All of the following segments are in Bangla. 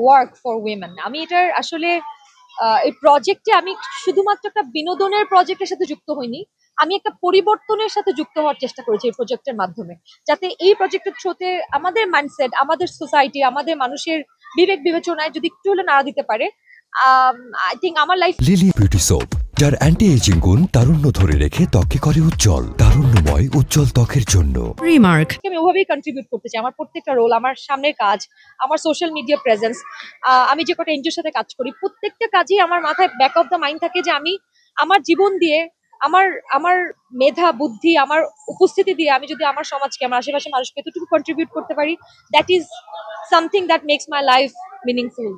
Work for women. আমি এটার আসলে এই প্রজেক্টে আমি শুধুমাত্র একটা বিনোদনের প্রজেক্টের সাথে যুক্ত হইনি, আমি একটা পরিবর্তনের সাথে যুক্ত হওয়ার চেষ্টা করেছি এই প্রজেক্টের মাধ্যমে, যাতে এই প্রজেক্টের থ্রুতে আমাদের মাইন্ডসেট, আমাদের সোসাইটি, আমাদের মানুষের বিবেক বিবেচনায় যদি একটু হলে নাড়া দিতে পারে। আই থিঙ্ক আমার লাইফ লিলি বিউটি সোপ, যার অ্যান্টি এজিং গুণ তারুণ্য ধরে রেখে ত্বককে করে উজ্জ্বল, তারুণ্যময় উজ্জ্বল ত্বকের জন্য। রিমার্ক আমি ওভাবেই কন্ট্রিবিউট করতে চাই। আমার প্রত্যেকটা রোল, আমার সামনের কাজ, আমার সোশ্যাল মিডিয়া প্রেজেন্স, আমি যে কটা এনজিওর সাথে কাজ করি, প্রত্যেকটা কাজেই আমার মাথায় ব্যাক অফ দ্য মাইন্ড থাকে যে আমি আমার জীবন দিয়ে, আমার আমার মেধা বুদ্ধি, আমার উপস্থিতি দিয়ে আমি যদি আমার সমাজকে, আমার আশেপাশে মানুষকে এতটুকু কন্ট্রিবিউট করতে পারি, that is something that makes my life meaningful.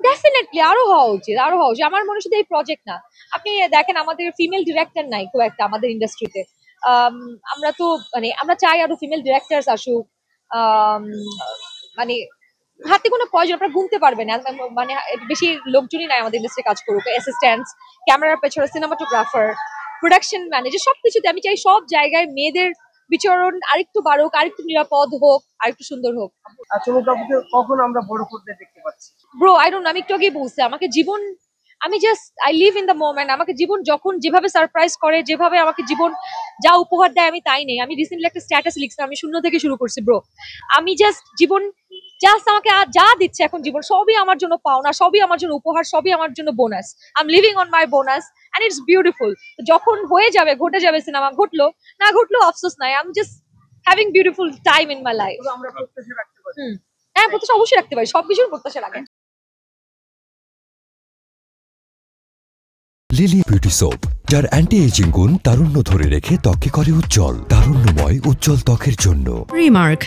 Definitely আরো হওয়া উচিত, আরো হওয়া উচিত। আমার মনে শুধু এই প্রজেক্ট না, আপনি দেখেন আমাদের ফিমেল ডিরেক্টর নাই খুব একটা আমাদের ইন্ডাস্ট্রিতে। আমরা তো মানে আমরা চাই আরো ফিমেল ডিরেক্টরস আসুক। মানে হাতে কোনো প্রয়োজন, আপনারা গুনতে পারবেন না, মানে বেশি লোকজনই নাই আমাদের ইন্ডাস্ট্রি কাজ করুক। অ্যাসিস্ট্যান্টস, ক্যামেরার পেছনে সিনেমাটোগ্রাফার, প্রোডাকশন ম্যানেজার, সবকিছুতে আমি চাই সব জায়গায় মেয়েদের বিচরণ আরেকটু বাড়ুক, আরেকটু নিরাপদ হোক, আরেকটু সুন্দর হোক। কখন আমরা বড় পর্দায় দেখতে পাচ্ছি? ব্রো আই ডোন্ট নো, আমি একটু আগেই বলছি, আমাকে জীবন, আমি just I live in the moment. আমাকে জীবন যখন যেভাবে সারপ্রাইজ করে, যেভাবে আমাকে জীবন যা উপহার দেয় আমি তাই নেই। আমি রিসেন্টলি একটা স্ট্যাটাস লিখছিলাম, আমি শূন্য থেকে শুরু করছি ব্রো। আমি জাস্ট জীবন, জাস্ট আমাকে যা দিচ্ছে এখন জীবন, সবই আমার জন্য পাওনা, সবই আমার জন্য উপহার, সবই আমার জন্য bonus. I am living on my bonus and it's beautiful. যখন হয়ে যাবে, ঘটে যাবে, সিনেমা ঘটলো না ঘটলো আফসোস নাই। I am just having beautiful time in my life. আমরা প্রত্যাশা রাখতে পারি। হ্যাঁ, প্রত্যাশা অবশ্যই রাখতে পারি, সবকিছুর প্রত্যাশা রাখে। লিলি বিউটি সোপ, যার অ্যান্টি এজিং গুণ তারুণ্য ধরে রেখে ত্বককে করে উজ্জ্বল, তারুণ্যময় উজ্জ্বল ত্বকের জন্য। রিমার্ক।